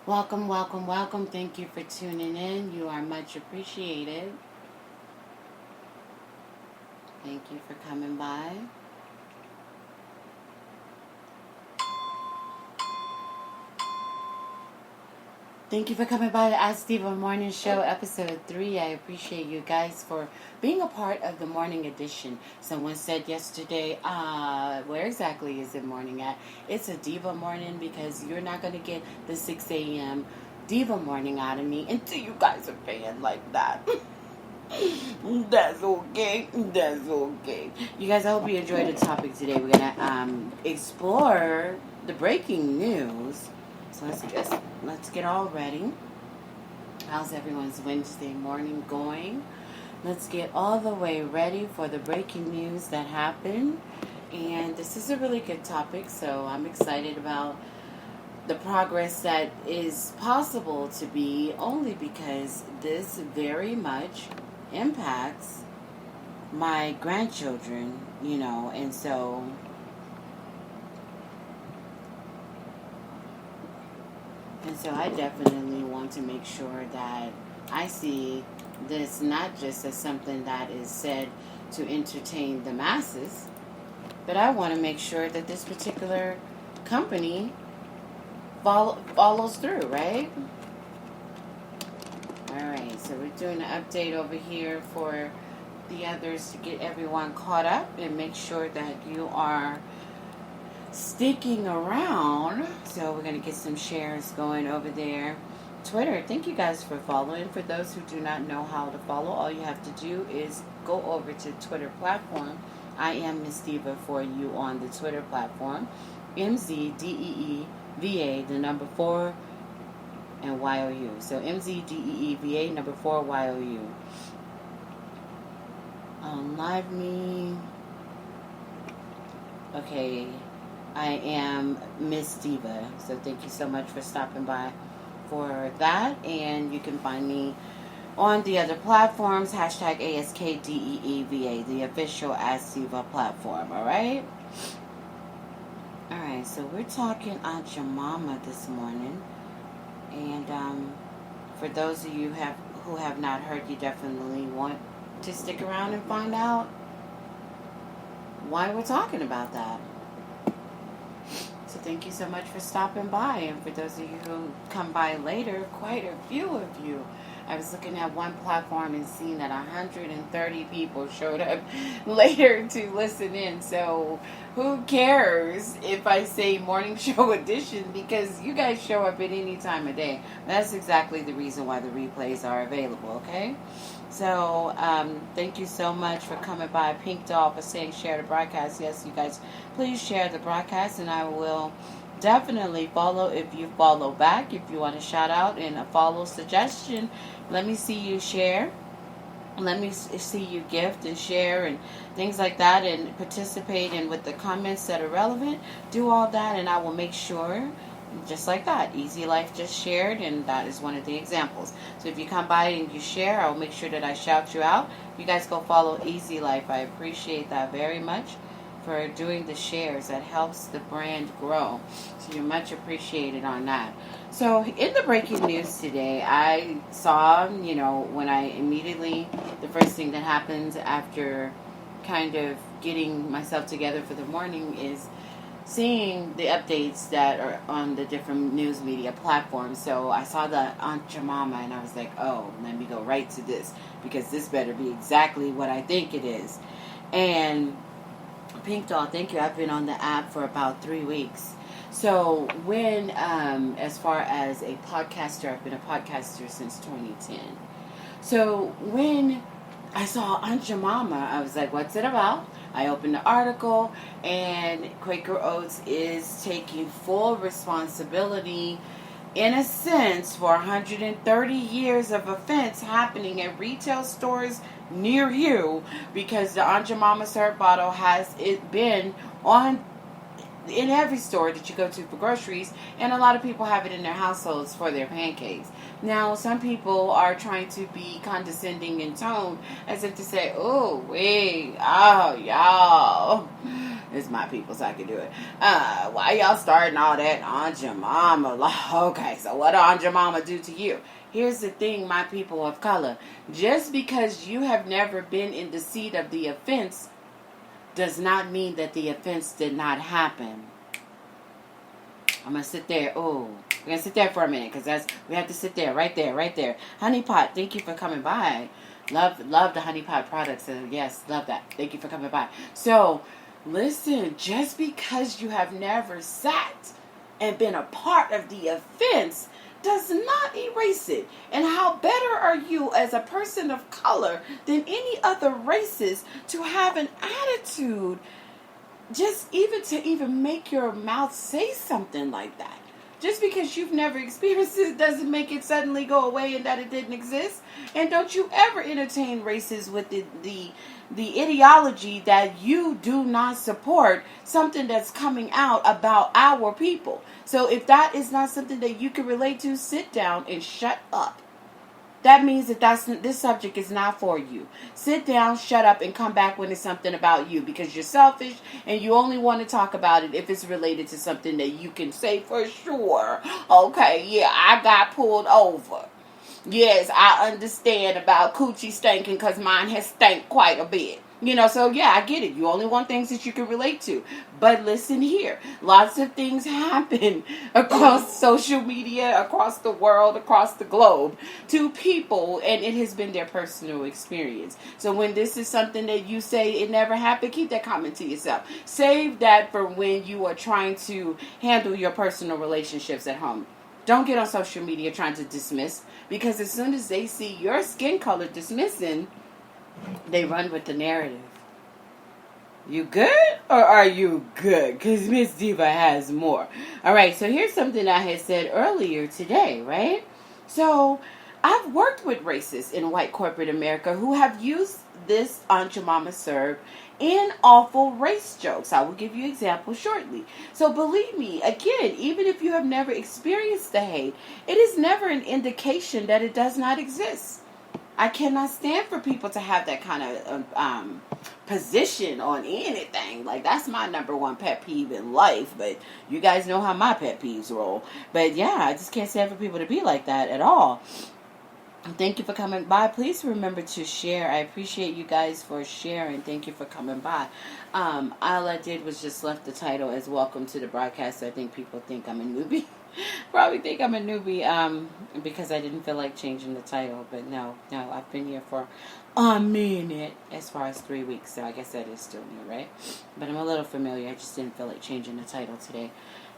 Welcome, welcome, welcome. Thank you for tuning in. You are much appreciated. Thank you for coming by. Thank you for coming by the Ask Diva Morning Show, episode 3. I appreciate you guys for being a part of the morning edition. Someone said yesterday, where exactly is it morning at? It's a Diva morning because you're not going to get the 6 a.m. Diva morning out of me until you guys are paying like that. That's okay. That's okay. You guys, I hope you enjoyed the topic today. We're going to explore the breaking news. So let's get all ready. How's everyone's Wednesday morning going? Let's get all the way ready for the breaking news that happened. And this is a really good topic, so I'm excited about the progress that is possible to be, only because this very much impacts my grandchildren, and so I definitely want to make sure that I see this not just as something that is said to entertain the masses, but I want to make sure that this particular company follows through, right? Alright, so we're doing an update over here for the others to get everyone caught up and make sure that you are sticking around. So we're going to get some shares going over there. Twitter, thank you guys for following. For those who do not know how to follow, all you have to do is go over to Twitter platform. I am Miss Diva for you on the Twitter platform. MZDEEVA, the number 4 and YOU. So MZDEEVA, number 4 YOU. Live me. Okay. I am Miss Diva. So thank you so much for stopping by for that. And you can find me on the other platforms. Hashtag ASKDEEVA, the official Ask Diva platform. Alright? Alright, so we're talking Aunt Jemima this morning. And for those of you who have not heard, you definitely want to stick around and find out why we're talking about that. So thank you so much for stopping by. And for those of you who come by later, quite a few of you. I was looking at one platform and seeing that 130 people showed up later to listen in. So who cares if I say morning show edition, because you guys show up at any time of day. That's exactly the reason why the replays are available, okay? So thank you so much for coming by. Pink Doll for saying share the broadcast. Yes, you guys, please share the broadcast, and I will definitely follow if you follow back. If you want a shout out and a follow suggestion, let me see you share. Let me see you gift and share and things like that, and participate in with the comments that are relevant. Do all that, and I will make sure, just like that, Easy Life just shared, and that is one of the examples. So if you come by and you share, I'll make sure that I shout you out. You guys go follow Easy Life. I appreciate that very much for doing the shares. That helps the brand grow. So you're much appreciated on that. So in the breaking news today, I saw, when I immediately, the first thing that happens after kind of getting myself together for the morning is seeing the updates that are on the different news media platforms. So I saw the Aunt Jemima, and I was like, oh, let me go right to this, because this better be exactly what I think it is. And Pink Doll, thank you. I've been on the app for about 3 weeks. So when, as far as a podcaster, I've been a podcaster since 2010. So when I saw Aunt Jemima, I was like, what's it about? I opened the article, and Quaker Oats is taking full responsibility, in a sense, for 130 years of offense happening at retail stores near you, because the Aunt Jemima syrup bottle has been in every store that you go to for groceries, and a lot of people have it in their households for their pancakes. Now, some people are trying to be condescending in tone, as if to say, oh, wait, oh, y'all, It's my people, so I can do it. Why y'all starting all that Aunt Jemima? Okay, so what Aunt Jemima do to you? Here's the thing, my people of color. Just because you have never been in the seat of the offense does not mean that the offense did not happen. I'm going to sit there. Oh, we're going to sit there for a minute because we have to sit there, right there, right there. Honey Pot, thank you for coming by. Love the Honey Pot products. And yes, love that. Thank you for coming by. So, listen, just because you have never sat and been a part of the offense does not erase it. And how better are you as a person of color than any other races to have an attitude just even to make your mouth say something like that? Just because you've never experienced it doesn't make it suddenly go away and that it didn't exist. And don't you ever entertain races with the ideology that you do not support something that's coming out about our people. So if that is not something that you can relate to, sit down and shut up. That means that this subject is not for you. Sit down, shut up, and come back when it's something about you because you're selfish and you only want to talk about it if it's related to something that you can say for sure. Okay, yeah, I got pulled over. Yes, I understand about coochie stinking because mine has stank quite a bit. So yeah, I get it. You only want things that you can relate to. But listen here. Lots of things happen across social media, across the world, across the globe to people, and it has been their personal experience. So when this is something that you say it never happened, keep that comment to yourself. Save that for when you are trying to handle your personal relationships at home. Don't get on social media trying to dismiss, because as soon as they see your skin color dismissing, they run with the narrative. You good or are you good? Because Miss Diva has more. All right, so here's something I had said earlier today, right? So I've worked with racists in white corporate America who have used this Aunt Jemima serve in awful race jokes. I will give you examples shortly. So believe me, again, even if you have never experienced the hate, it is never an indication that it does not exist. I cannot stand for people to have that kind of position on anything. Like, that's my number one pet peeve in life. But you guys know how my pet peeves roll. But yeah, I just can't stand for people to be like that at all. Thank you for coming by. Please remember to share. I appreciate you guys for sharing. Thank you for coming by. All I did was just left the title as welcome to the broadcast. I think people think I'm a newbie. Probably think I'm a newbie because I didn't feel like changing the title. But no, I've been here for a minute as far as 3 weeks. So I guess that is still new, right? But I'm a little familiar. I just didn't feel like changing the title today.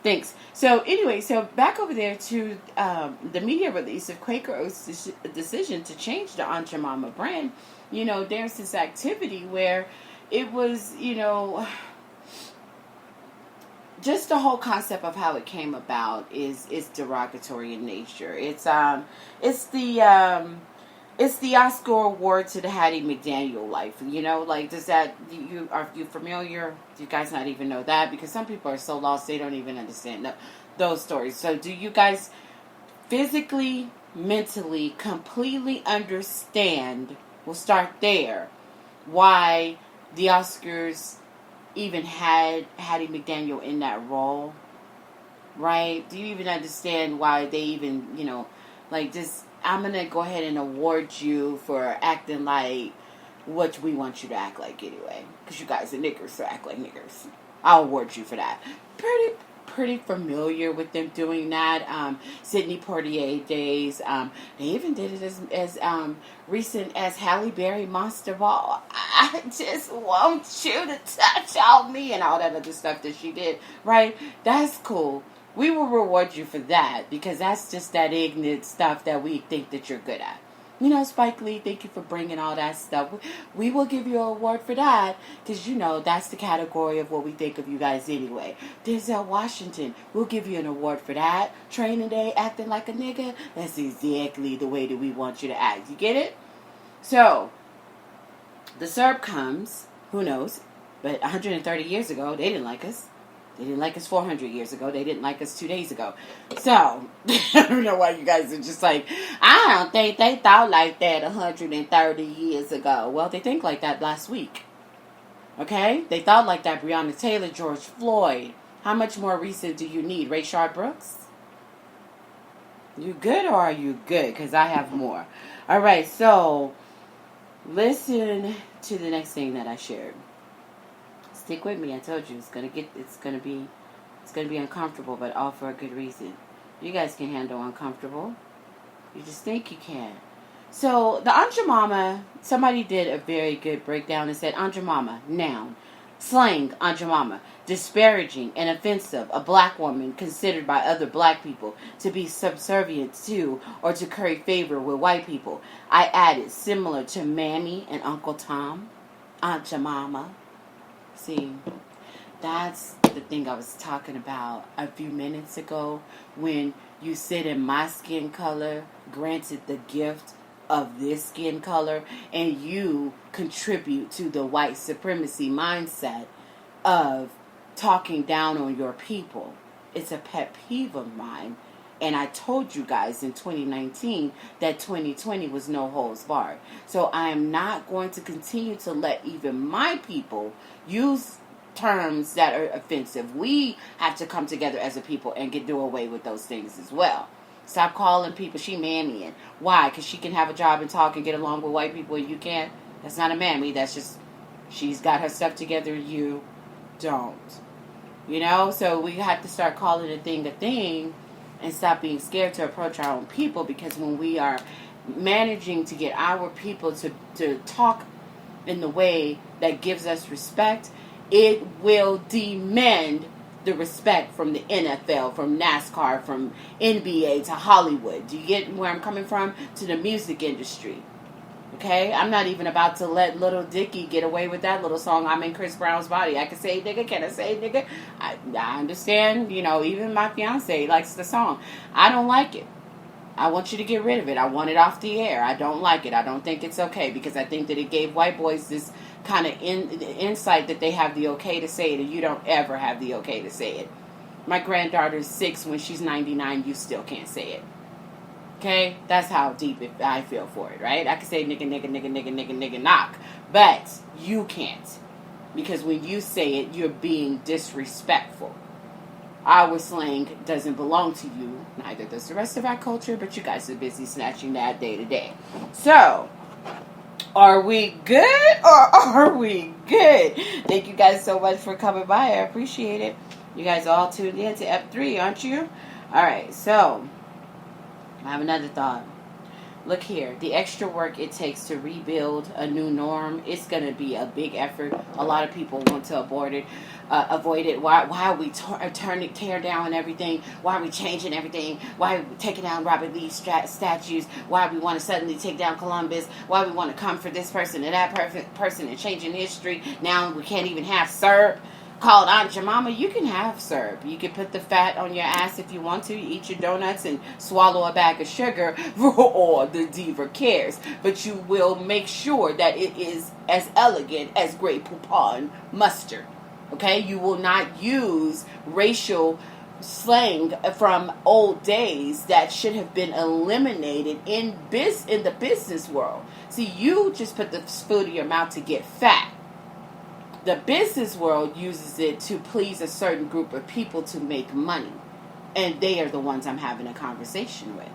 Thanks. So anyway, back over there to the media release of Quaker Oats' decision to change the Aunt Jemima brand. There's this activity where it was, just the whole concept of how it came about is derogatory in nature. It's the Oscar award to the Hattie McDaniel life. Are you familiar? Do you guys not even know that? Because some people are so lost they don't even understand those stories. So do you guys physically, mentally, completely understand, we'll start there, why the Oscars even had Hattie McDaniel in that role? Right? Do you even understand why they even, I'm going to go ahead and award you for acting like what we want you to act like anyway. Because you guys are niggers, so act like niggers. I'll award you for that. Pretty familiar with them doing that. Sidney Poitier days. They even did it as recent as Halle Berry Monster Ball. I just want you to touch on me and all that other stuff that she did. Right? That's cool. We will reward you for that because that's just that ignorant stuff that we think that you're good at. Spike Lee, thank you for bringing all that stuff. We will give you an award for that because, that's the category of what we think of you guys anyway. Denzel Washington, we'll give you an award for that. Training Day, acting like a nigga, that's exactly the way that we want you to act. You get it? So, the SERB comes, who knows, but 130 years ago, they didn't like us. They didn't like us 400 years ago. They didn't like us 2 days ago. So, I don't know why you guys are just like, I don't think they thought like that 130 years ago. Well, they think like that last week. Okay? They thought like that. Breonna Taylor, George Floyd. How much more recent do you need? Rayshard Brooks? You good or are you good? Because I have more. All right, so listen to the next thing that I shared. Stick with me. I told you it's gonna be uncomfortable, but all for a good reason. You guys can handle uncomfortable. You just think you can. So the Aunt Jemima, somebody did a very good breakdown and said Aunt Jemima, noun, slang Aunt Jemima, disparaging and offensive, a black woman considered by other black people to be subservient to or to curry favor with white people. I added similar to Mammy and Uncle Tom, Aunt Jemima. See, that's the thing I was talking about a few minutes ago when you sit in my skin color, granted the gift of this skin color, and you contribute to the white supremacy mindset of talking down on your people. It's a pet peeve of mine. And I told you guys in 2019 that 2020 was no holds barred. So I am not going to continue to let even my people use terms that are offensive. We have to come together as a people and do away with those things as well. Stop calling people she mammying. Why? Because she can have a job and talk and get along with white people and you can't? That's not a mammy. That's just, she's got her stuff together, you don't. You know? So we have to start calling a thing and stop being scared to approach our own people, because when we are managing to get our people to talk in the way that gives us respect, it will demand the respect from the NFL, from NASCAR, from NBA to Hollywood. Do you get where I'm coming from? To the music industry. Okay? I'm not even about to let Little Dicky get away with that little song, I'm in Chris Brown's body. I can say nigga, can I say nigga? I understand, you know, even my fiance likes the song. I don't like it. I want you to get rid of it. I want it off the air. I don't like it. I don't think it's okay, because I think that it gave white boys this kind of insight that they have the okay to say it, and you don't ever have the okay to say it. My granddaughter's 6. When she's 99, you still can't say it. Okay? That's how deep I feel for it, right? I can say nigga, knock. But you can't. Because when you say it, you're being disrespectful. Our slang doesn't belong to you. Neither does the rest of our culture, but you guys are busy snatching that day to day. So, are we good or are we good? Thank you guys so much for coming by. I appreciate it. You guys all tuned in to F3, aren't you? Alright, so I have another thought. Look here, the extra work it takes to rebuild a new norm, it's going to be a big effort. A lot of people want to avoid it. Why are we tear down everything? Why are we changing everything? Why are we taking down Robert Lee statues? Why we want to suddenly take down Columbus? Why we want to come for this person and that person and changing history? Now we can't even have syrup called Aunt Jemima. You can have syrup. You can put the fat on your ass if you want to. You eat your donuts and swallow a bag of sugar for all the diva cares. But you will make sure that it is as elegant as Grey Poupon mustard. Okay? You will not use racial slang from old days that should have been eliminated in the business world. See, you just put the food in your mouth to get fat. The business world uses it to please a certain group of people to make money. And they are the ones I'm having a conversation with.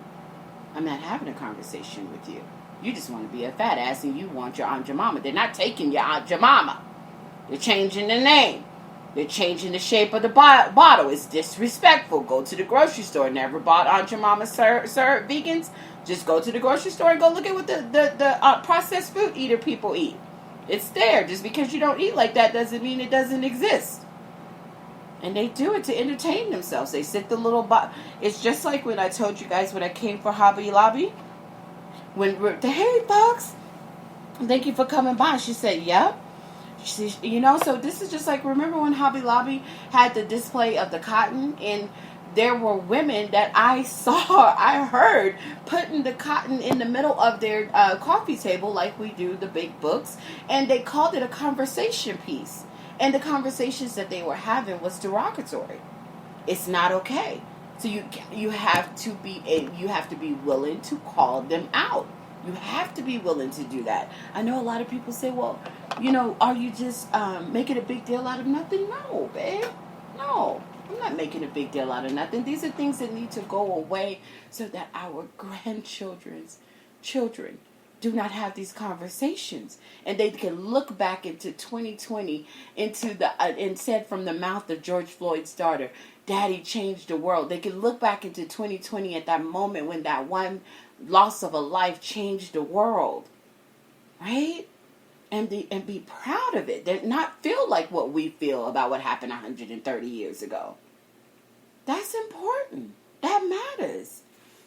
I'm not having a conversation with you. You just want to be a fat ass and you want your Aunt Jemima. They're not taking your Aunt Jemima. They're changing the name. They're changing the shape of the bottle. It's disrespectful. Go to the grocery store. Never bought Aunt Jemima syrup, vegans. Just go to the grocery store and go look at what the processed food eater people eat. It's there. Just because you don't eat like that doesn't mean it doesn't exist. And they do it to entertain themselves. They sit the little it's just like when I told you guys when I came for Hobby Lobby. Hey folks, thank you for coming by. She said, yep. So this is just like, remember when Hobby Lobby had the display of the cotton, and there were women that I heard putting the cotton in the middle of their coffee table like we do the big books, and they called it a conversation piece. And the conversations that they were having was derogatory. It's not okay. So you have to be willing to call them out. You have to be willing to do that. I know a lot of people say, well, are you just making a big deal out of nothing? No, babe. No, I'm not making a big deal out of nothing. These are things that need to go away so that our grandchildren's children do not have these conversations, and they can look back into 2020, into the and said from the mouth of George Floyd's daughter, Daddy changed the world. They can look back into 2020 at that moment when that one loss of a life changed the world, right? And be proud of it. They not feel like what we feel about what happened 130 years ago. That's important. That matters.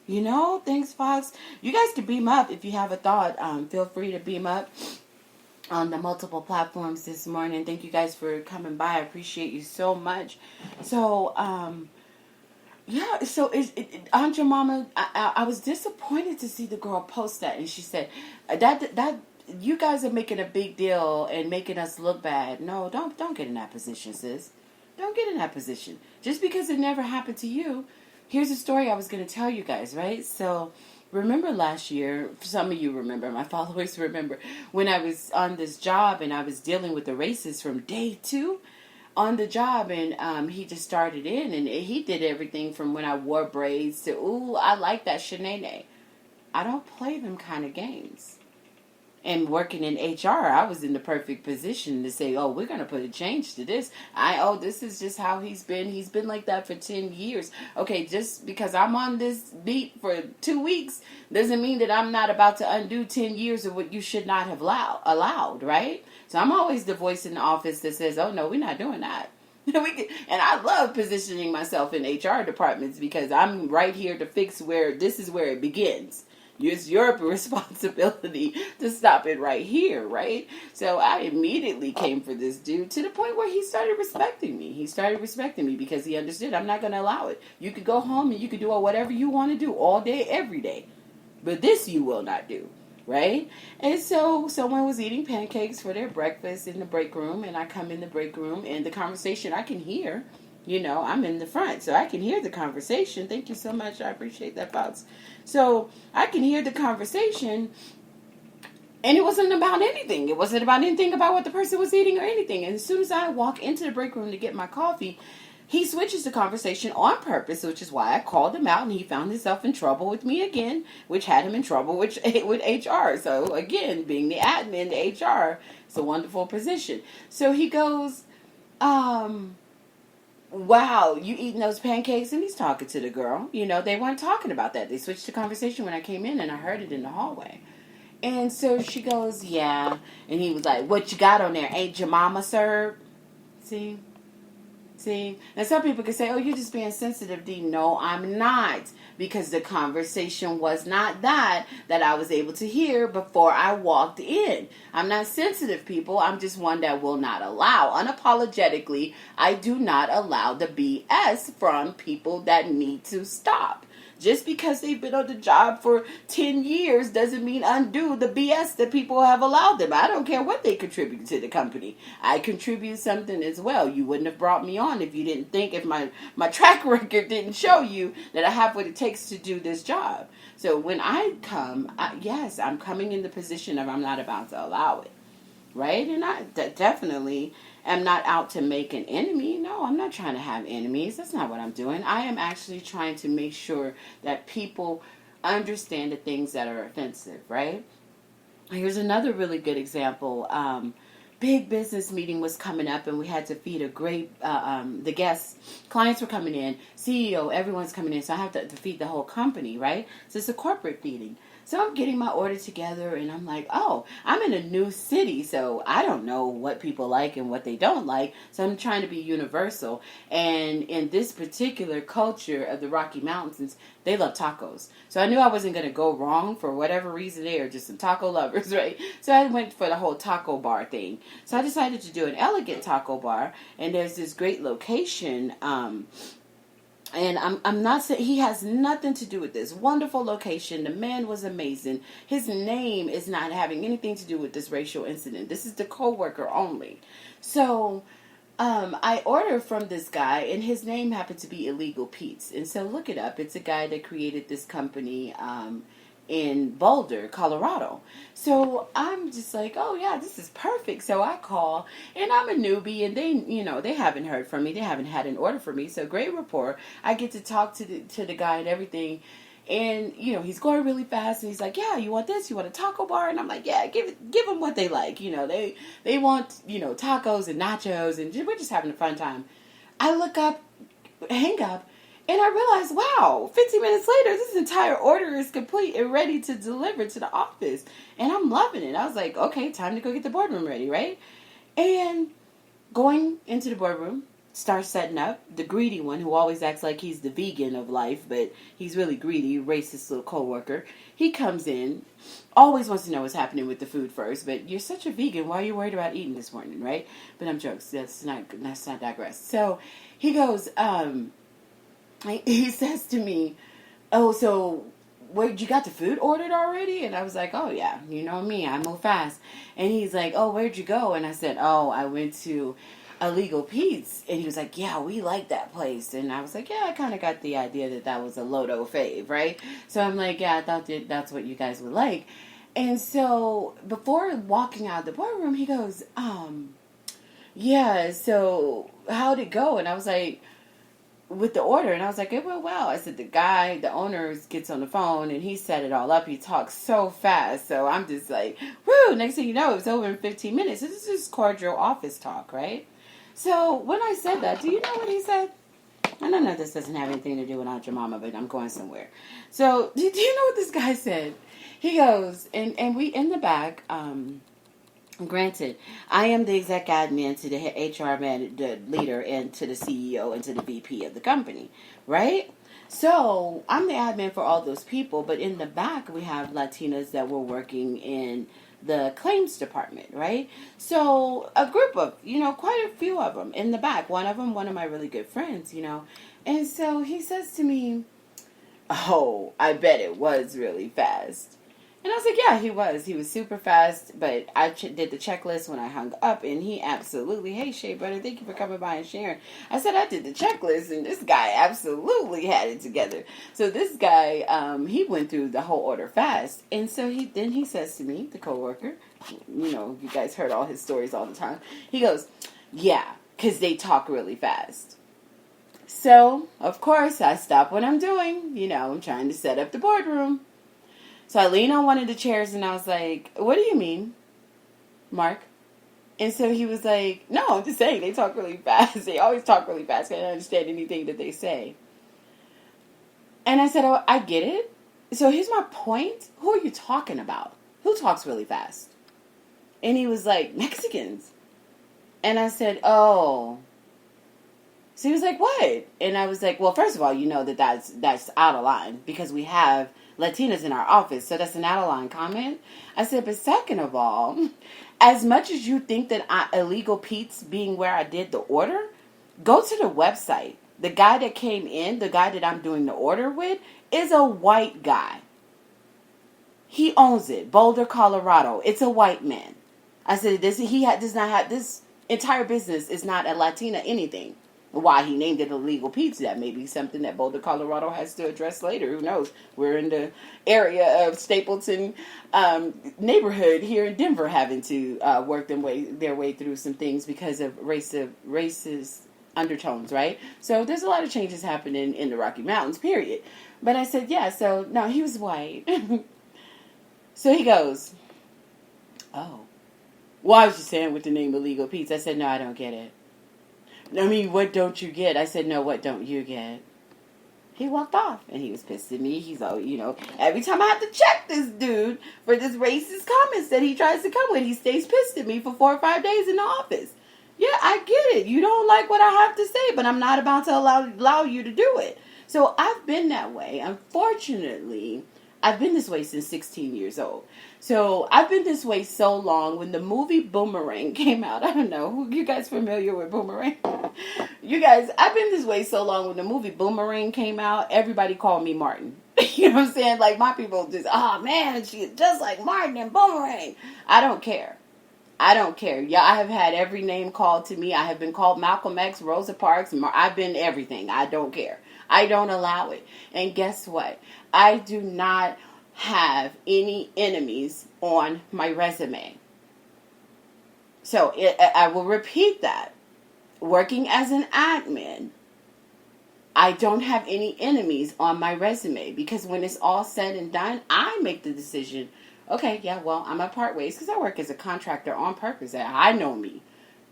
Thanks, Fox. You guys can beam up if you have a thought. Feel free to beam up on the multiple platforms this morning. Thank you guys for coming by. I appreciate you so much. So, so Aunt Jemima, I was disappointed to see the girl post that, and she said that you guys are making a big deal and making us look bad. No, don't get in that position, sis. Don't get in that position. Just because it never happened to you. Here's a story I was going to tell you guys, right? So, remember last year, some of you remember, my followers remember, when I was on this job and I was dealing with the racist from day 2 on the job, and he just started in, and he did everything from when I wore braids to, ooh, I like that Shanae. I don't play them kind of games. And working in HR, I was in the perfect position to say, oh, we're going to put a change to this. This is just how he's been. He's been like that for 10 years. Okay, just because I'm on this beat for 2 weeks doesn't mean that I'm not about to undo 10 years of what you should not have allowed, right? So I'm always the voice in the office that says, oh, no, we're not doing that. And I love positioning myself in HR departments because I'm right here to fix this is where it begins. It's your responsibility to stop it right here, right? So I immediately came for this dude to the point where he started respecting me. He started respecting me because he understood I'm not going to allow it. You could go home and you could do whatever you want to do all day, every day. But this you will not do, right? And so someone was eating pancakes for their breakfast in the break room, and I come in the break room, and the conversation I can hear. I'm in the front, so I can hear the conversation. Thank you so much. I appreciate that, Fox. So I can hear the conversation, and it wasn't about anything. It wasn't about anything about what the person was eating or anything. And as soon as I walk into the break room to get my coffee, he switches the conversation on purpose, which is why I called him out, and he found himself in trouble with me again, which had him in trouble with HR. So again, being the admin to HR, it's a wonderful position. So he goes, wow, you eating those pancakes? And he's talking to the girl. They weren't talking about that. They switched the conversation when I came in, and I heard it in the hallway. And so she goes, yeah. And he was like, what you got on there? Ain't your mama served? See? And some people can say, oh, you're just being sensitive, Dee. No, I'm not. Because the conversation was not that I was able to hear before I walked in. I'm not sensitive, people. I'm just one that will not allow. Unapologetically, I do not allow the BS from people that need to stop. Just because they've been on the job for 10 years doesn't mean undo the BS that people have allowed them. I don't care what they contribute to the company. I contribute something as well. You wouldn't have brought me on if you didn't think, if my track record didn't show you that I have what it takes to do this job. So when I come, yes, I'm coming in the position of I'm not about to allow it. Right? And I definitely am not out to make an enemy. No, I'm not trying to have enemies. That's not what I'm doing. I am actually trying to make sure that people understand the things that are offensive, right? Here's another really good example. Big business meeting was coming up, and we had to feed a great, the guests, clients were coming in, CEO, everyone's coming in, so I have to feed the whole company, right? So it's a corporate feeding. So I'm getting my order together, and I'm like, oh, I'm in a new city, so I don't know what people like and what they don't like, so I'm trying to be universal. And in this particular culture of the Rocky Mountains, they love tacos. So I knew I wasn't going to go wrong for whatever reason. They are just some taco lovers, right? So I went for the whole taco bar thing. So I decided to do an elegant taco bar, and there's this great location, and I'm not saying he has nothing to do with this wonderful location. The man was amazing. His name is not having anything to do with this racial incident. This is the coworker only. So I ordered from this guy, and his name happened to be Illegal Pete's. And so look it up. It's a guy that created this company. in Boulder, Colorado. So I'm just like, oh yeah, this is perfect. So I call, and I'm a newbie, and they haven't heard from me. They haven't had an order for me. So great rapport. I get to talk to the guy and everything. And he's going really fast, and he's like, "Yeah, you want this? You want a taco bar?" And I'm like, "Yeah, give them what they like. They want tacos and nachos, and we're just having a fun time." I look up, hang up, and I realize, wow, 15 minutes later, this entire order is complete and ready to deliver to the office, and I'm loving it. I was like, okay, time to go get the boardroom ready, right? And going into the boardroom, start setting up. The greedy one who always acts like he's the vegan of life, but he's really greedy, racist little coworker. He comes in, always wants to know what's happening with the food first, but you're such a vegan, why are you worried about eating this morning, right? But I'm jokes, let's not digress. So he goes, he says to me, "Oh, so where you got the food ordered already?" And I was like, "Oh yeah, you know me, I move fast." And he's like, "Oh, where'd you go?" And I said, "Oh, I went to Illegal Pete's." And he was like, "Yeah, we like that place." And I was like, "Yeah, I kind of got the idea that was a Lodo fave, right?" So I'm like, "Yeah, I thought that's what you guys would like." And so before walking out of the boardroom, he goes, "Yeah, so how'd it go?" And I was like, with the order, and I was like, it went well. I said, the owner gets on the phone and he set it all up. He talks so fast, so I'm just like, whoo, next thing you know, it's over in 15 minutes. So this is cordial office talk, right? So when I said that, do you know what he said? I don't know, this doesn't have anything to do with Aunt Jemima, but I'm going somewhere. So do you know what this guy said? He goes, and we in the back, granted, I am the exec admin to the HR man, the leader, and to the CEO and to the VP of the company, right? So I'm the admin for all those people, but in the back we have Latinas that were working in the claims department, right? So a group of, quite a few of them in the back. One of them, one of my really good friends, And so he says to me, "Oh, I bet it was really fast." And I was like, yeah, he was. He was super fast, but I did the checklist when I hung up, and he absolutely, "Hey, Shea Butter, thank you for coming by and sharing." I said, I did the checklist, and this guy absolutely had it together. So this guy, he went through the whole order fast. And so he says to me, the coworker, you guys heard all his stories all the time. He goes, "Yeah, because they talk really fast." So, of course, I stop what I'm doing. I'm trying to set up the boardroom. So I leaned on one of the chairs and I was like, "What do you mean, Mark?" And so he was like, "No, I'm just saying they talk really fast. They always talk really fast. I don't understand anything that they say." And I said, "Oh, I get it. So here's my point. Who are you talking about? Who talks really fast?" And he was like, "Mexicans." And I said, "Oh." So he was like, "What?" And I was like, "Well, first of all, you know that's out of line because we have Latinas in our office, so that's an out of line comment." I said, "But second of all, as much as you think that Illegal Pete's being where I did the order, go to the website. The guy that came in, the guy that I'm doing the order with, is a white guy. He owns it, Boulder, Colorado. It's a white man." I said, does not have this entire business is not a Latina anything. Why he named it Illegal Pizza, that may be something that Boulder, Colorado has to address later. Who knows? We're in the area of Stapleton neighborhood here in Denver having to work their way through some things because of racist undertones, right? So there's a lot of changes happening in the Rocky Mountains, period. But I said, yeah, so no, he was white. So he goes, "Oh. Well, I was just saying with the name Illegal Pizza." I said, "No, I don't get it." "I mean, what don't you get?" I said, "No, what don't you get?" He walked off, and he was pissed at me. He's all, every time I have to check this dude for this racist comments that he tries to come with, he stays pissed at me for 4 or 5 days in the office. Yeah, I get it. You don't like what I have to say, but I'm not about to allow you to do it. So I've been that way. Unfortunately, I've been this way since 16 years old. So I've been this way so long. When the movie Boomerang came out, I don't know, you guys familiar with Boomerang? You guys, I've been this way so long. When the movie Boomerang came out, everybody called me Martin. You know what I'm saying? Like my people just, "Oh man, she's just like Martin and Boomerang." I don't care. Yeah, I have had every name called to me. I have been called Malcolm X, Rosa Parks. I've been everything. I don't care. I don't allow it. And guess what? I do not have any enemies on my resume. So I will repeat that. Working as an admin, I don't have any enemies on my resume, because when it's all said and done, I make the decision. Okay, yeah, well, I'm gonna part ways because I work as a contractor on purpose. I know me.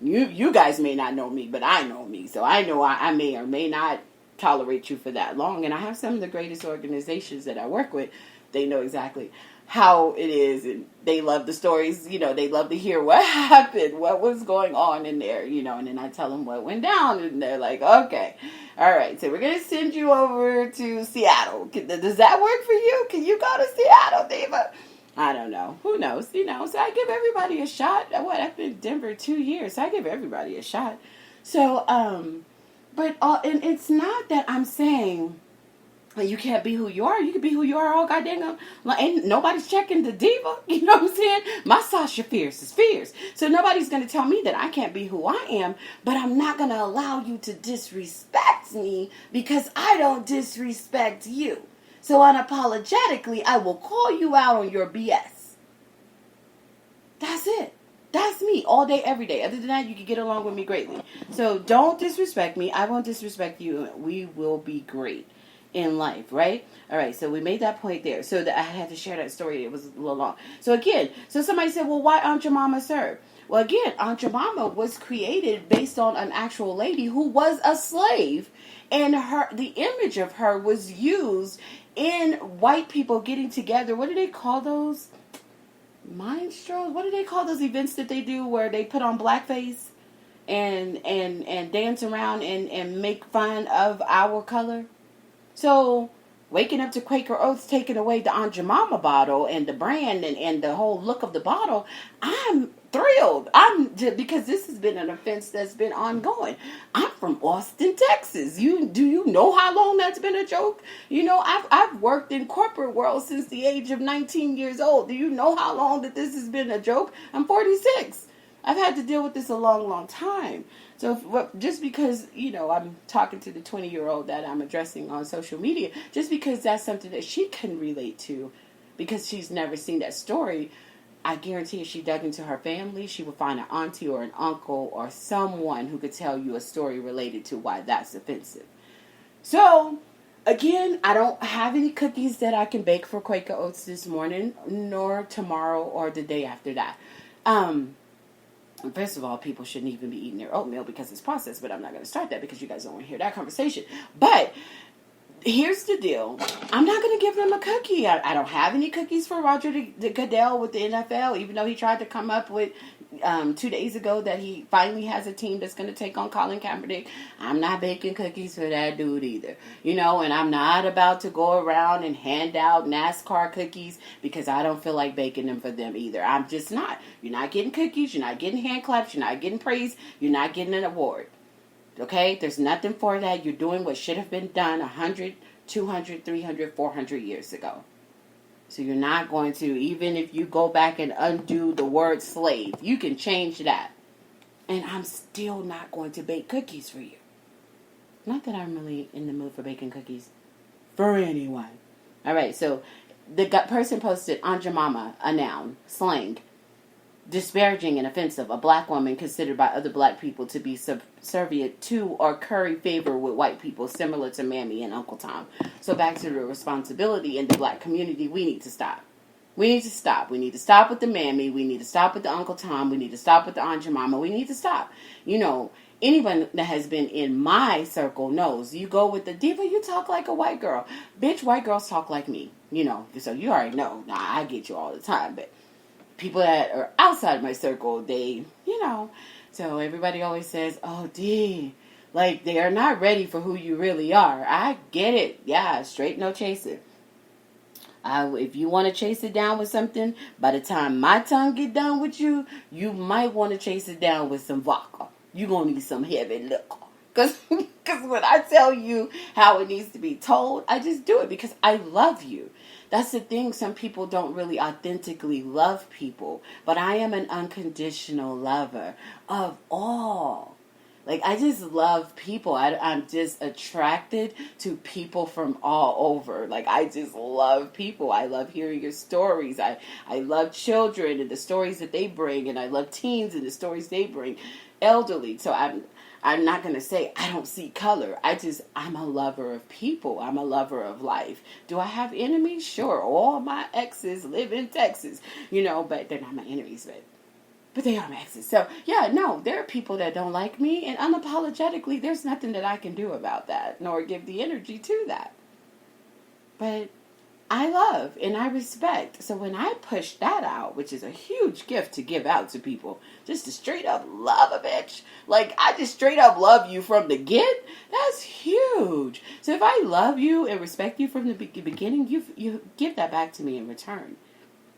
You guys may not know me, but I know me. So I know I may or may not tolerate you for that long. And I have some of the greatest organizations that I work with. They know exactly how it is, and they love the stories. They love to hear what happened, what was going on in there, and then I tell them what went down, and they're like, okay, all right, so we're going to send you over to Seattle. Does that work for you? Can you go to Seattle, Diva? I don't know. Who knows? So I give everybody a shot. I've been in Denver 2 years, so I give everybody a shot. So, but and it's not that I'm saying you can't be who you are. You can be who you are all goddamn. Ain't nobody's checking the diva. You know what I'm saying? My Sasha Fierce is fierce. So nobody's going to tell me that I can't be who I am. But I'm not going to allow you to disrespect me because I don't disrespect you. So unapologetically, I will call you out on your BS. That's it. That's me all day, every day. Other than that, you can get along with me greatly. So don't disrespect me. I won't disrespect you. We will be great in life, right? All right, so we made that point there. So I had to share that story. It was a little long. So again, somebody said, well, why Aunt Jemima serve? Well, again, Aunt Jemima was created based on an actual lady who was a slave, and the image of her was used in white people getting together. What do they call those? Minstrels? What do they call those events that they do where they put on blackface and dance around and make fun of our color? So, waking up to Quaker Oats taking away the Aunt Jemima bottle and the brand and the whole look of the bottle, I'm thrilled. Because this has been an offense that's been ongoing. I'm from Austin, Texas. Do you know how long that's been a joke? I've worked in corporate world since the age of 19 years old. Do you know how long that this has been a joke? I'm 46. I've had to deal with this a long, long time. So just because, I'm talking to the 20-year-old that I'm addressing on social media, just because that's something that she can relate to because she's never seen that story, I guarantee if she dug into her family, she would find an auntie or an uncle or someone who could tell you a story related to why that's offensive. So, again, I don't have any cookies that I can bake for Quaker Oats this morning, nor tomorrow or the day after that. First of all, people shouldn't even be eating their oatmeal because it's processed, but I'm not going to start that because you guys don't want to hear that conversation. But here's the deal. I'm not going to give them a cookie. I don't have any cookies for Roger Goodell with the NFL, even though he tried to come up with 2 days ago that he finally has a team that's going to take on Colin Kaepernick. I'm not baking cookies for that dude either. And I'm not about to go around and hand out NASCAR cookies because I don't feel like baking them for them either. I'm just not. You're not getting cookies. You're not getting hand claps. You're not getting praise. You're not getting an award. Okay? There's nothing for that. You're doing what should have been done 100, 200, 300, 400 years ago. So you're not going to, even if you go back and undo the word slave, you can change that. And I'm still not going to bake cookies for you. Not that I'm really in the mood for baking cookies for anyone. All right, so the person posted Aunt Jemima, a noun, slang, disparaging and offensive, a black woman considered by other black people to be subservient to or curry favor with white people, similar to Mammy and Uncle Tom. So back to the responsibility in the black community, we need to stop. We need to stop. We need to stop with the Mammy. We need to stop with the Uncle Tom. We need to stop with the Aunt Jemima. We need to stop. Anyone that has been in my circle knows. You go with the diva, you talk like a white girl. Bitch, white girls talk like me. So you already know. Nah, I get you all the time, but people that are outside my circle, they, so everybody always says, oh, D, like they are not ready for who you really are. I get it. Yeah, straight no chaser. If you want to chase it down with something, by the time my tongue get done with you, you might want to chase it down with some vodka. You're going to need some heavy liquor. Because when I tell you how it needs to be told, I just do it because I love you. That's the thing. Some people don't really authentically love people. But I am an unconditional lover of all. Like, I just love people. I'm just attracted to people from all over. Like, I just love people. I love hearing your stories. I love children and the stories that they bring, and I love teens and the stories they bring, elderly. So I'm not going to say I don't see color. I'm a lover of people. I'm a lover of life. Do I have enemies? Sure. All my exes live in Texas, but they're not my enemies, but they are my exes. So, yeah, no, there are people that don't like me, and unapologetically, there's nothing that I can do about that, nor give the energy to that. But I love and I respect. So when I push that out, which is a huge gift to give out to people, just to straight up love a bitch, like I just straight up love you from the get, that's huge. So if I love you and respect you from the beginning, you give that back to me in return.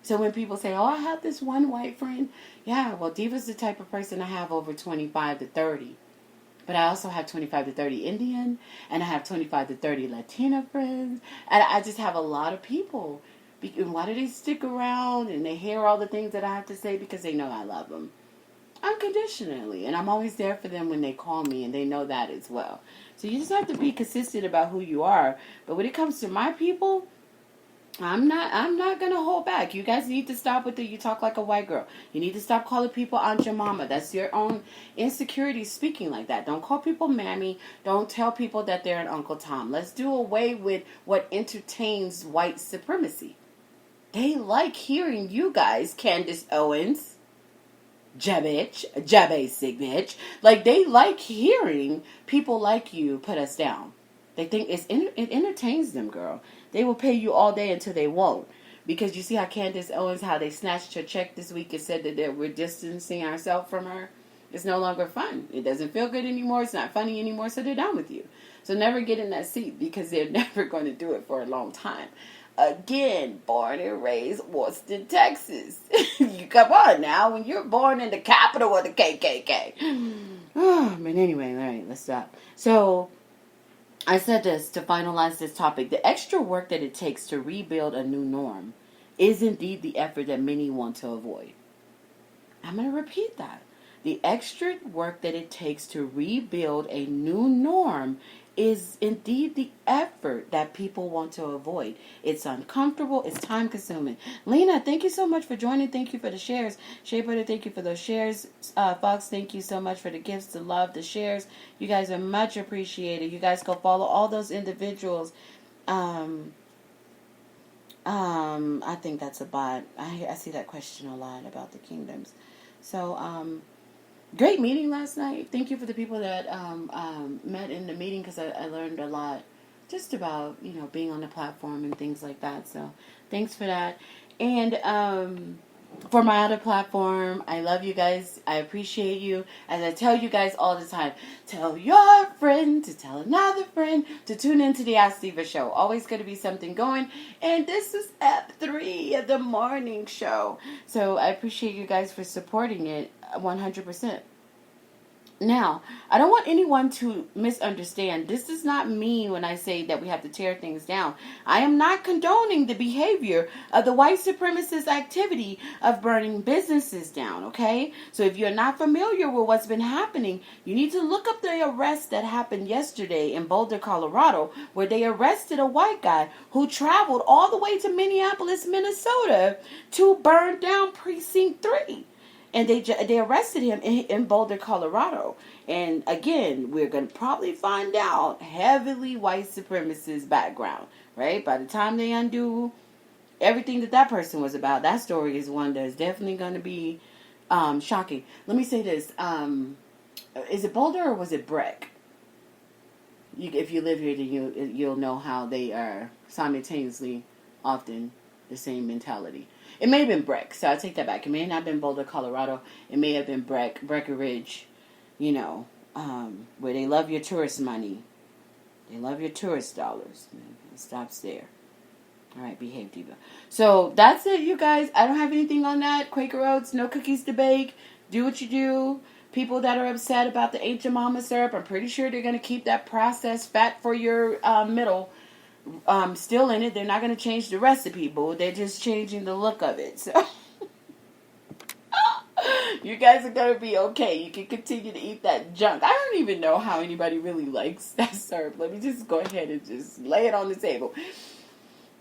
So when people say, oh, I have this one white friend, yeah, well, Diva's the type of person I have over 25 to 30. But I also have 25 to 30 Indian, and I have 25 to 30 Latina friends, and I just have a lot of people. And why do they stick around and they hear all the things that I have to say? Because they know I love them unconditionally, and I'm always there for them when they call me, and they know that as well. So you just have to be consistent about who you are. But when it comes to my people, I'm not gonna hold back. You guys need to stop with you talk like a white girl. You need to stop calling people Aunt Jemima. That's your own insecurity speaking like that. Don't call people Mammy. Don't tell people that they're an Uncle Tom. Let's do away with what entertains white supremacy. They like hearing you guys, Candace Owens, basic bitch. Like, they like hearing people like you put us down. They think it entertains them, girl. They will pay you all day until they won't. Because you see how Candace Owens, how they snatched her check this week and said that we're distancing ourselves from her. It's no longer fun. It doesn't feel good anymore. It's not funny anymore, so they're done with you. So never get in that seat, because they're never going to do it for a long time. Again, born and raised Austin, Texas. You come on now, when you're born in the capital of the KKK. Oh, but anyway, all right, let's stop. So I said this to finalize this topic. The extra work that it takes to rebuild a new norm is indeed the effort that many want to avoid. I'm going to repeat that. The extra work that it takes to rebuild a new norm is indeed the effort that people want to avoid. It's uncomfortable. It's time consuming. Lena, thank you so much for joining. Thank you for the shares. Shea Butter, thank you for those shares. Fox, thank you so much for the gifts, the love, the shares. You guys are much appreciated. You guys go follow all those individuals. I think that's a bot. I see that question a lot about the kingdoms. So, great meeting last night. Thank you for the people that met in the meeting, because I learned a lot just about, being on the platform and things like that. So thanks for that. And for my other platform, I love you guys. I appreciate you. As I tell you guys all the time, tell your friend to tell another friend to tune into the Ask Diva show. Always going to be something going. And this is Ep 3 of the morning show. So I appreciate you guys for supporting it 100%. Now, I don't want anyone to misunderstand. This does not mean when I say that we have to tear things down. I am not condoning the behavior of the white supremacist activity of burning businesses down, okay? So if you're not familiar with what's been happening, you need to look up the arrest that happened yesterday in Boulder, Colorado, where they arrested a white guy who traveled all the way to Minneapolis, Minnesota to burn down Precinct 3. And they arrested him in Boulder, Colorado. And again, we're going to probably find out heavily white supremacist background, right? By the time they undo everything that person was about, that story is one that's definitely going to be shocking. Let me say this. Is it Boulder or was it Breck? If you live here, then you'll know how they are simultaneously often the same mentality. It may have been Breck, so I take that back. It may not have been Boulder, Colorado. It may have been Breckenridge, where they love your tourist money. They love your tourist dollars. It stops there. All right, behave, Diva. So that's it, you guys. I don't have anything on that. Quaker Oats, no cookies to bake. Do what you do. People that are upset about the Aunt Jemima syrup, I'm pretty sure they're going to keep that processed fat for your middle still in it. They're not going to change the recipe, boo. They're just changing the look of it. So You guys are going to be okay. You can continue to eat that junk. I don't even know how anybody really likes that syrup. Let me just go ahead and just lay it on the table.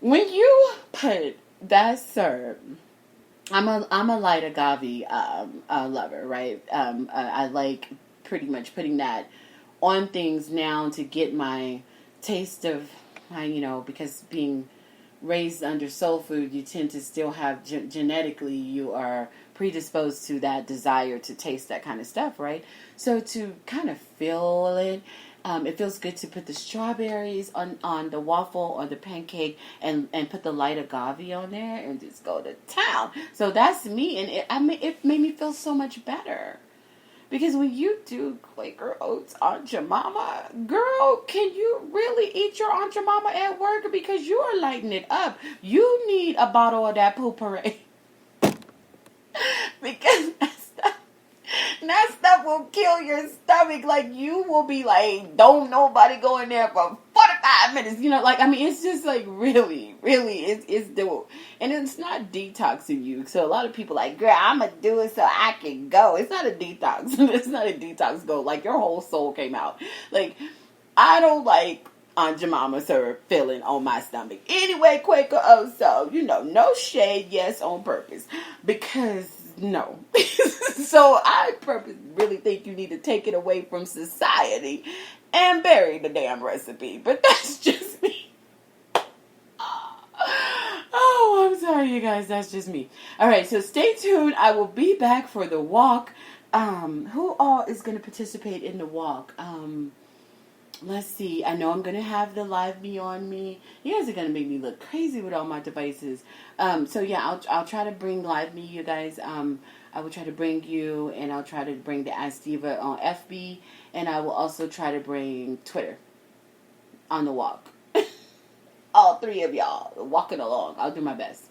When you put that syrup, I'm a light agave lover, right? I like pretty much putting that on things now to get my taste of, because being raised under soul food, you tend to still have genetically, you are predisposed to that desire to taste that kind of stuff, right? So to kind of feel it, it feels good to put the strawberries on the waffle or the pancake and put the light agave on there and just go to town. So that's me, and it made me feel so much better. Because when you do Quaker Oats Aunt Jemima, girl, can you really eat your Aunt Jemima at work? Because you are lighting it up. You need a bottle of that Poo-Pourri. Because that stuff will kill your stomach. Like, you will be like, don't nobody go in there for 45 minutes. It's just like really, it's dope. And it's not detoxing you. So a lot of people like, girl, I'm going to do it so I can go. It's not a detox. It's not a detox go. Like, your whole soul came out. Like, I don't like Aunt Jemima syrup filling on my stomach. Anyway, Quaker Oats, so, no shade, yes, on purpose. Because no. So I really think you need to take it away from society and bury the damn recipe. But that's just me. Oh, I'm sorry, you guys. That's just me. All right, so stay tuned. I will be back for the walk. Who all is going to participate in the walk? Let's see. I know I'm going to have the Live Me on me. You guys are going to make me look crazy with all my devices. So yeah, I'll try to bring Live Me, you guys. I will try to bring you, and I'll try to bring the Ask Diva on FB, and I will also try to bring Twitter on the walk. All three of y'all walking along. I'll do my best.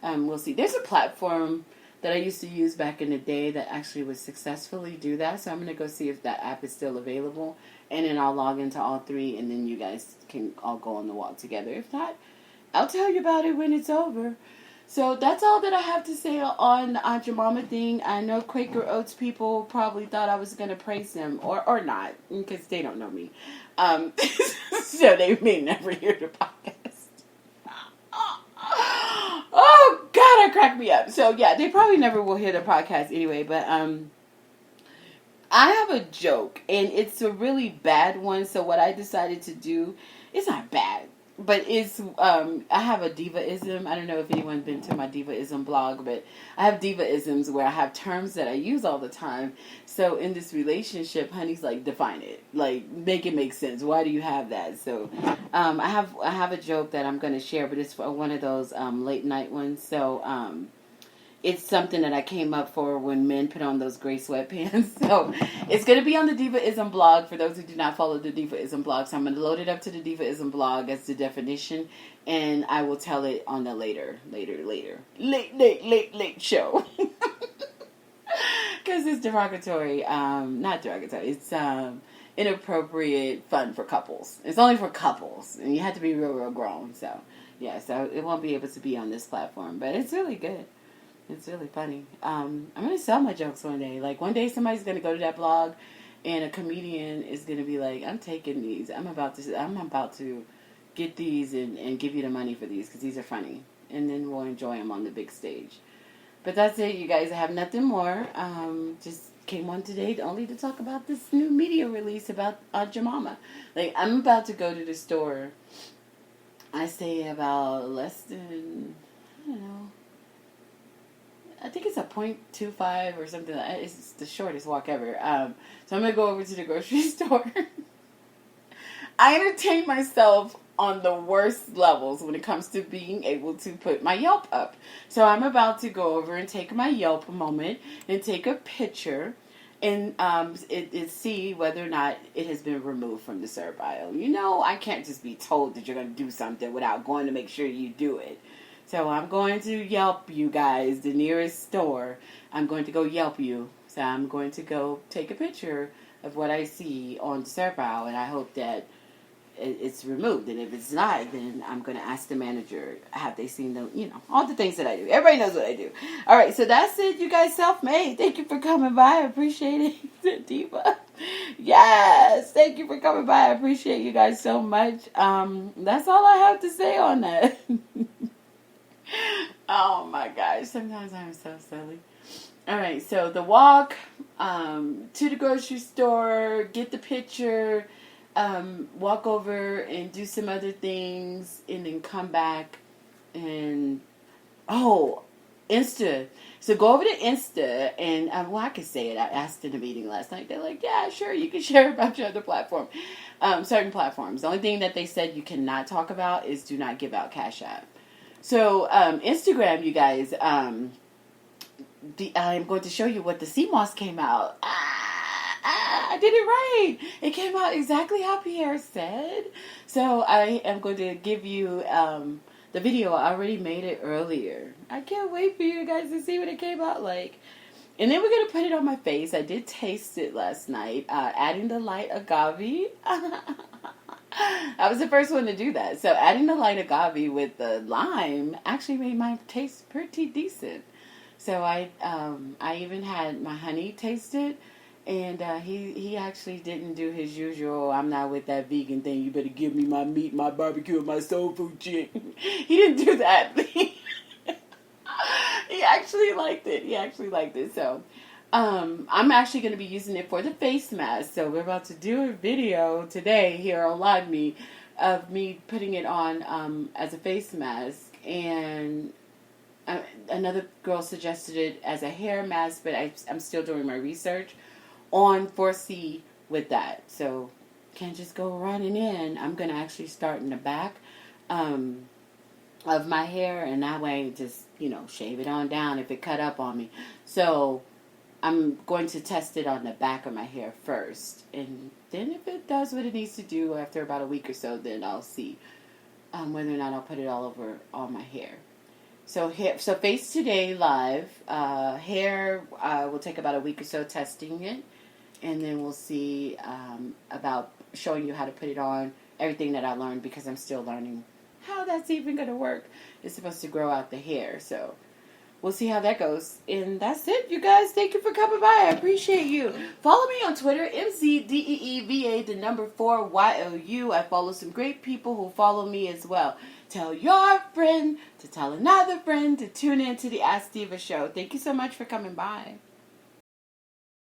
We'll see. There's a platform that I used to use back in the day that actually would successfully do that. So I'm going to go see if that app is still available. And then I'll log into all three, and then you guys can all go on the walk together. If not, I'll tell you about it when it's over. So that's all that I have to say on the Aunt Jemima thing. I know Quaker Oats people probably thought I was going to praise them, or not, because they don't know me. So they may never hear the podcast. Oh, God, that cracked me up. So, yeah, they probably never will hear the podcast anyway, but I have a joke, and it's a really bad one, so what I decided to do, it's not bad, but it's, I have a diva-ism. I don't know if anyone's been to my diva-ism blog, but I have diva-isms where I have terms that I use all the time. So in this relationship, honey's like, define it. Like, make it make sense. Why do you have that? So I have a joke that I'm going to share, but it's for one of those late night ones. So it's something that I came up for when men put on those gray sweatpants. So it's going to be on the Divaism blog for those who do not follow the Divaism blog. So I'm going to load it up to the Divaism blog as the definition, and I will tell it on the later late show. Because it's derogatory. Not derogatory. It's inappropriate fun for couples. It's only for couples, and you have to be real grown. So yeah, so it won't be able to be on this platform, but it's really good. It's really funny. I'm going to sell my jokes one day. Like, one day somebody's going to go to that blog, and a comedian is going to be like, I'm taking these. I'm about to get these and give you the money for these because these are funny. And then we'll enjoy them on the big stage. But that's it, you guys. I have nothing more. Just came on today only to talk about this new media release about Aunt Jemima. Like, I'm about to go to the store. I say about less than, I don't know, I think it's a 0.25 or something. It's the shortest walk ever. So I'm going to go over to the grocery store. I entertain myself on the worst levels when it comes to being able to put my Yelp up. So I'm about to go over and take my Yelp moment and take a picture and see whether or not it has been removed from the serve aisle. You know, I can't just be told that you're going to do something without going to make sure you do it. So I'm going to Yelp you guys, the nearest store. I'm going to go Yelp you. So I'm going to go take a picture of what I see on the serve aisle, and I hope that it's removed. And if it's not, then I'm going to ask the manager, have they seen the, all the things that I do. Everybody knows what I do. All right, so that's it. You guys self-made. Thank you for coming by. I appreciate it, Diva. Yes, thank you for coming by. I appreciate you guys so much. That's all I have to say on that. Oh my gosh, sometimes I'm so silly. All right, so the walk to the grocery store, get the picture, walk over and do some other things, and then come back and Insta. So go over to Insta, and I could say it. I asked in a meeting last night. They're like, "Yeah, sure, you can share about your other platform, certain platforms. The only thing that they said you cannot talk about is do not give out Cash App." So Instagram, you guys. I'm going to show you what the sea moss came out. I did it right. It came out exactly how Pierre said. So I am going to give you the video. I already made it earlier. I can't wait for you guys to see what it came out like. And then we're going to put it on my face. I did taste it last night, adding the light agave. I was the first one to do that. So adding the light agave with the lime actually made mine taste pretty decent. So I even had my honey taste it, and he actually didn't do his usual, I'm not with that vegan thing, you better give me my meat, my barbecue, and my soul food shit. He didn't do that. He actually liked it. So I'm actually going to be using it for the face mask. So we're about to do a video today here on Live Me of me putting it on as a face mask, and another girl suggested it as a hair mask, but I'm still doing my research on 4C with that. So can't just go running in. I'm going to actually start in the back of my hair, and that way just, shave it on down if it cut up on me. So I'm going to test it on the back of my hair first. And then if it does what it needs to do after about a week or so, then I'll see whether or not I'll put it all over all my hair. So face today live. Hair will take about a week or so testing it, and then we'll see about showing you how to put it on. Everything that I learned, because I'm still learning how that's even going to work. It's supposed to grow out the hair, so we'll see how that goes. And that's it, you guys. Thank you for coming by. I appreciate you. Follow me on Twitter, MZDEEVA, 4YOU. I follow some great people who follow me as well. Tell your friend to tell another friend to tune in to the Ask Diva show. Thank you so much for coming by.